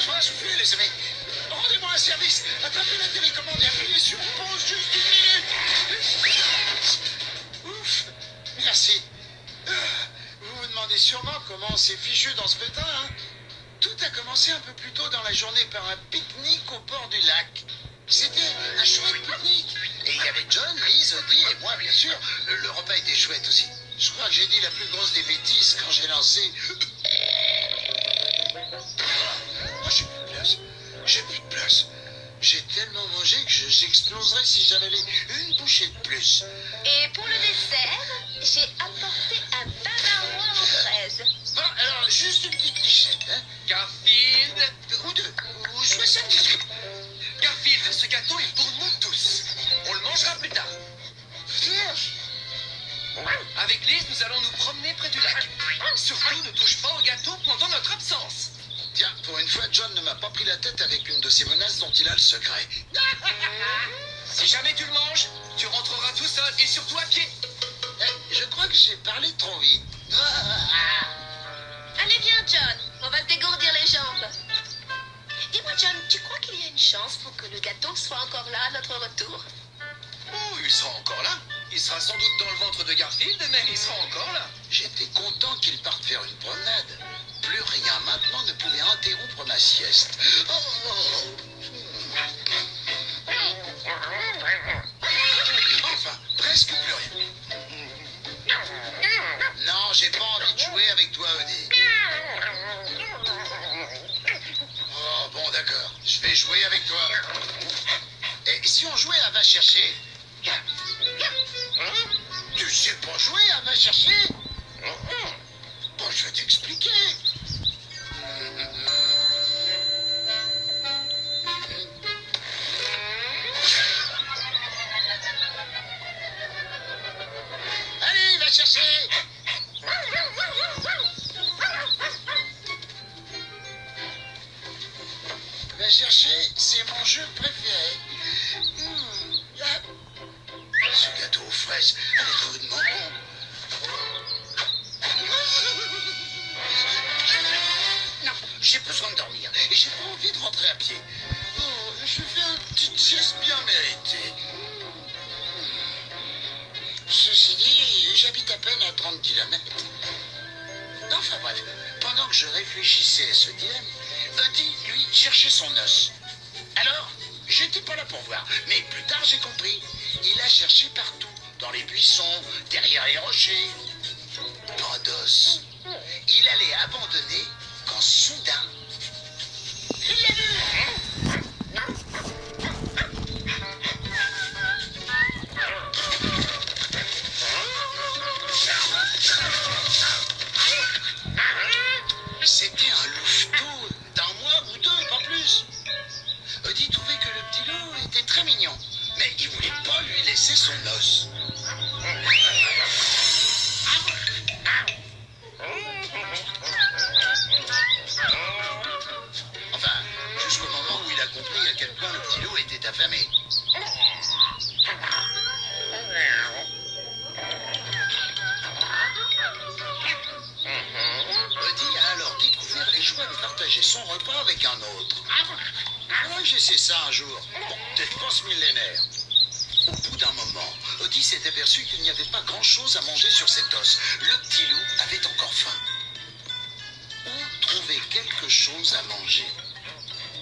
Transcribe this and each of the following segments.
besoin de souffler, les amis. Rendez-moi un service. Attrapez la télécommande et appuyez sur pause juste une minute. Ouf. Merci. Vous vous demandez sûrement comment c'est fichu dans ce pétrin, hein? Tout a commencé un peu plus tôt dans la journée par un pique-nique au bord du lac. C'était un chouette pique-nique. Et il y avait John, Lise, Odie et moi, bien sûr. Le repas était chouette aussi. Je crois que j'ai dit la plus grosse des bêtises quand j'ai lancé... Moi, j'ai plus de place. J'ai plus de place. J'ai tellement mangé que j'exploserais si j'avalais une bouchée de plus. Et pour le dessert, j'ai apporté un bavarois aux fraises. Bon, alors, juste une petite lichette, hein. Garfield, Ou deux. Ou 78. Garfield, ce gâteau est pour nous tous. On le mangera plus tard. Avec Lise, nous allons nous promener près du lac. Surtout, ne touche pas au gâteau pendant notre absence. Tiens, pour une fois, John ne m'a pas pris la tête avec une de ces menaces dont il a le secret. Si jamais tu le manges, tu rentreras tout seul et surtout à pied. Je crois que j'ai parlé trop vite. Allez, viens, John. On va te dégourdir les jambes. Dis-moi, John, tu crois qu'il y a une chance pour que le gâteau soit encore là à notre retour? Oh, il sera encore là. Il sera sans doute dans le ventre de Garfield, mais il sera encore là. J'étais content qu'il parte faire une promenade. Plus rien maintenant ne pouvait interrompre ma sieste. Enfin, presque plus rien. Non, j'ai pas envie de jouer avec toi, Odie. Oh, bon, d'accord. Je vais jouer avec toi. Et si on jouait à va chercher? Tu sais pas jouer à va chercher? Bon, je vais t'expliquer. Allez, va chercher. Va chercher, c'est mon jeu préféré. Ce gâteau aux fraises avec rudement bon. Non, j'ai besoin de dormir et j'ai pas envie de rentrer à pied. Oh, je fais une petite sieste bien méritée. Ceci dit, j'habite à peine à 30 km. Enfin bref, pendant que je réfléchissais à ce dilemme, Odie, lui, cherchait son os. Alors, j'étais pas là pour voir, mais plus tard j'ai compris. Il a cherché partout, dans les buissons, derrière les rochers. Pas d'os. Il allait abandonner quand soudain, il l'a vu. C'était un louveteau d'un mois ou deux, pas plus. Odie trouvait que le petit loup était très mignon, mais il voulait pas lui laisser son os. Enfin, jusqu'au moment où il a compris à quel point le petit loup était affamé. Odie a alors découvert les joies de partager son repas avec un autre. Moi, j'ai essayé ça un jour. Bon, peut-être pas ce millénaire. Au bout d'un moment, Odie s'est aperçu qu'il n'y avait pas grand-chose à manger sur cet os. Le petit loup avait encore faim. Où trouver quelque chose à manger?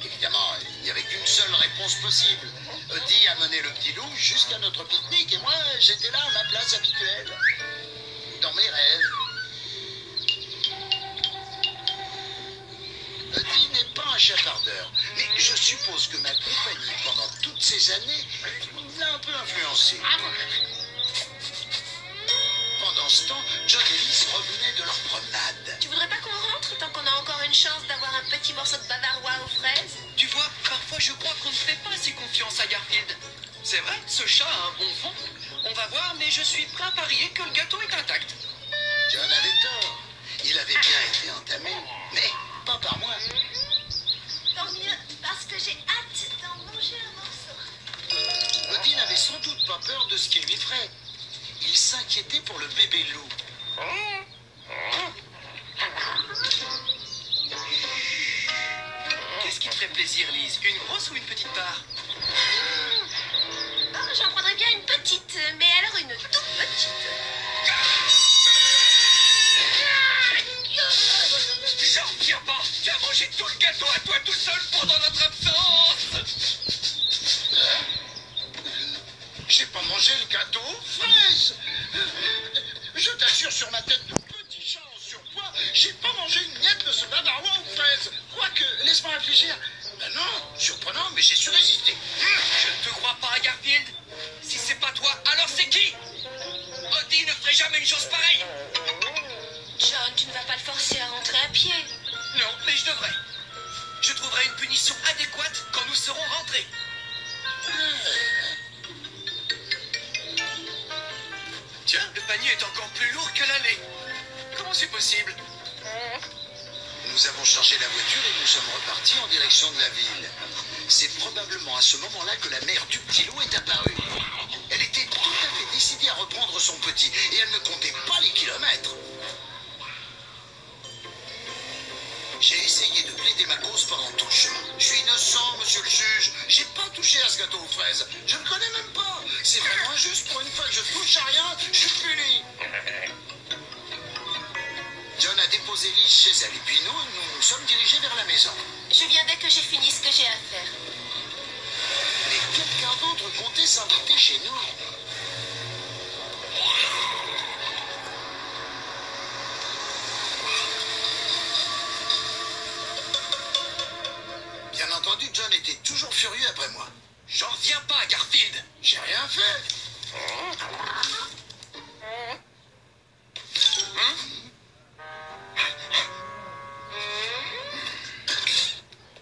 Évidemment, il n'y avait qu'une seule réponse possible. Odie a mené le petit loup jusqu'à notre pique-nique et moi, j'étais là à ma place habituelle. Dans mes rêves. Odie n'est pas un chafardeur, mais je suppose que ma compagnie pendant toutes ces années l'a un peu influencé. Pendant ce temps, John et Lise revenaient de leur promenade. Tu voudrais pas qu'on rentre tant qu'on a encore une chance d'avoir un petit morceau de bavarois aux fraises? Tu vois, parfois je crois qu'on ne fait pas si confiance à Garfield. C'est vrai, ce chat a un bon fond. On va voir, mais je suis prêt à parier que le gâteau est intact. John avait tort. Il avait bien été entamé, mais pas par moi. Tant mieux, parce que j'ai hâte d'en manger un morceau. Odie n'avait sans doute pas peur de ce qu'il lui ferait. Il s'inquiétait pour le bébé loup. Qu'est-ce ferait plaisir, Lise? Une grosse ou une petite part? Oh, j'en prendrais bien une petite, mais alors une toute petite. J'en reviens pas! Tu as mangé tout le gâteau à toi tout seul pendant notre absence! J'ai pas mangé le gâteau aux fraises. Je t'assure sur ma tête de petit chat en surpoids, j'ai pas mangé une miette de ce bavarois aux fraises. Quoique, laisse-moi réfléchir. Ben non, surprenant, mais j'ai su résister. Je ne te crois pas, Garfield. Si c'est pas toi, alors c'est qui? Odie ne ferait jamais une chose pareille. John, tu ne vas pas le forcer à rentrer à pied. Non, mais je devrais. Je trouverai une punition adéquate quand nous serons rentrés. Tiens, le panier est encore plus lourd qu'à l'aller. Comment c'est possible? Nous avons chargé la voiture et nous sommes repartis en direction de la ville. C'est probablement à ce moment-là que la mère du petit loup est apparue. Elle était tout à fait décidée à reprendre son petit et elle ne comptait pas les kilomètres. J'ai essayé de plaider ma cause pendant tout le chemin. Je suis innocent, monsieur le juge. J'ai pas touché à ce gâteau aux fraises. Je ne connais même pas. C'est vraiment injuste. Pour une fois que je touche à rien, je suis puni. John a déposé Lise chez elle et puis nous sommes dirigés vers la maison. Je viens dès que j'ai fini ce que j'ai à faire. Mais quelqu'un d'autre comptait s'inviter chez nous. Bien entendu, John était toujours furieux après moi. J'en reviens pas, Garfield. J'ai rien fait.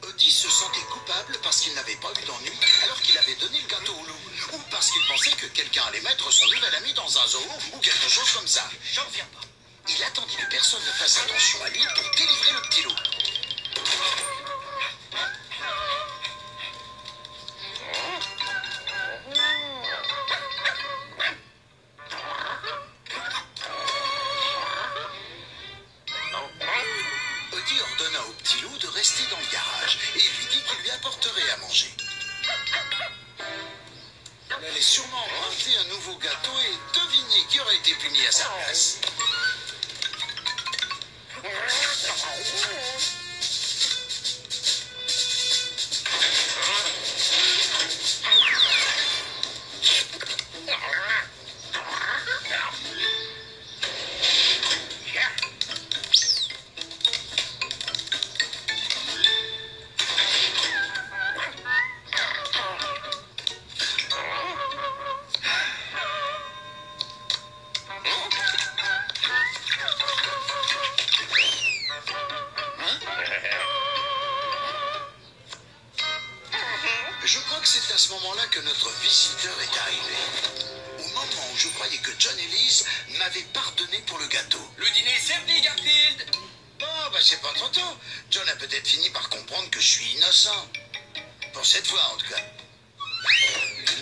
Odie se sentait coupable parce qu'il n'avait pas eu d'ennui alors qu'il avait donné le gâteau au loup. Ou parce qu'il pensait que quelqu'un allait mettre son nouvel ami dans un zoo ou quelque chose comme ça. J'en reviens pas. Il attendit que personne ne fasse attention à lui pour délivrer le petit loup. Odie ordonna au petit loup de rester dans le garage et lui dit qu'il lui apporterait à manger. Elle allait sûrement emprunter un nouveau gâteau et deviner qui aurait été puni à sa place. Je crois que c'est à ce moment-là que notre visiteur est arrivé. Au moment où je croyais que John et Lise m'avaient pardonné pour le gâteau. Le dîner est servi, Garfield. Bon, bah c'est pas trop tôt. John a peut-être fini par comprendre que je suis innocent. Pour cette fois, en tout cas.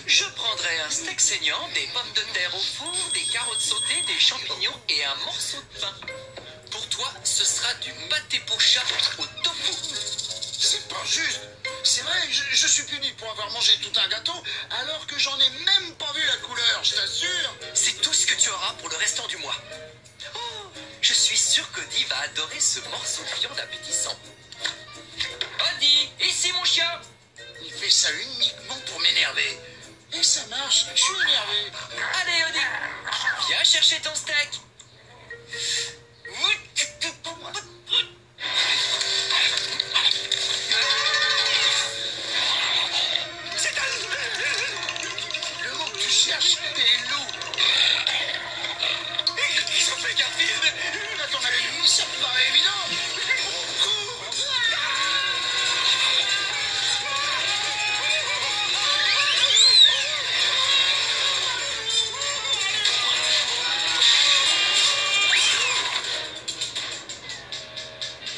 Je prendrai un steak saignant, des pommes de terre au four, des carottes sautées, des champignons et un morceau de pain. Pour toi, ce sera du pâté pour chat au tofu. C'est pas juste. C'est vrai, je suis puni pour avoir mangé tout un gâteau alors que j'en ai même pas vu la couleur, je t'assure. C'est tout ce que tu auras pour le restant du mois. Oh, je suis sûr qu'Odie va adorer ce morceau de viande appétissant. Odie, ici mon chien. Il fait ça uniquement pour m'énerver. Et ça marche, je suis énervé. Allez, Odie, viens chercher ton steak. C'est un... Le mot que tu cherches est loup. Ils ont fait Garfield. À ton avis, ça me paraît évident.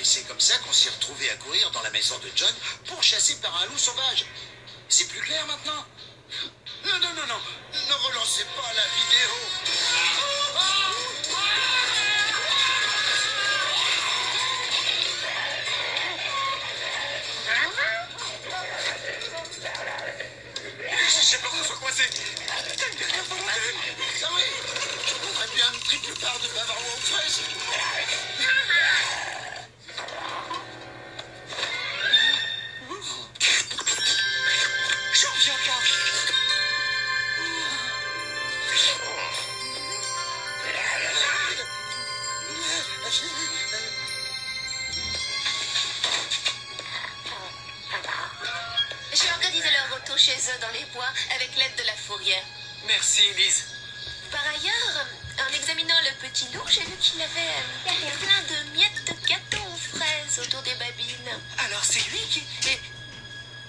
Et c'est comme ça qu'on s'est retrouvés à courir dans la maison de John pour chasser par un loup sauvage. C'est plus clair maintenant? Non, non, non, non. Ne relancez pas la vidéo. gâteau chez eux dans les bois avec l'aide de la fourrière. Merci, Lise. Par ailleurs, en examinant le petit loup, j'ai vu qu'il avait plein de miettes de gâteau aux fraises autour des babines. Alors c'est lui qui...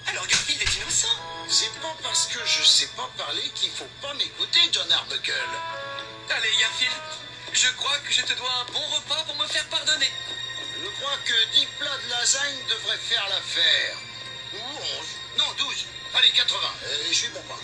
Alors Garfield est innocent. C'est pas parce que je sais pas parler qu'il faut pas m'écouter, John Arbuckle. Allez, Garfield, je crois que je te dois un bon repas pour me faire pardonner. Je crois que 10 plats de lasagne devraient faire l'affaire. Ou 11. Non, 12. Allez, 80. Je suis bon pas.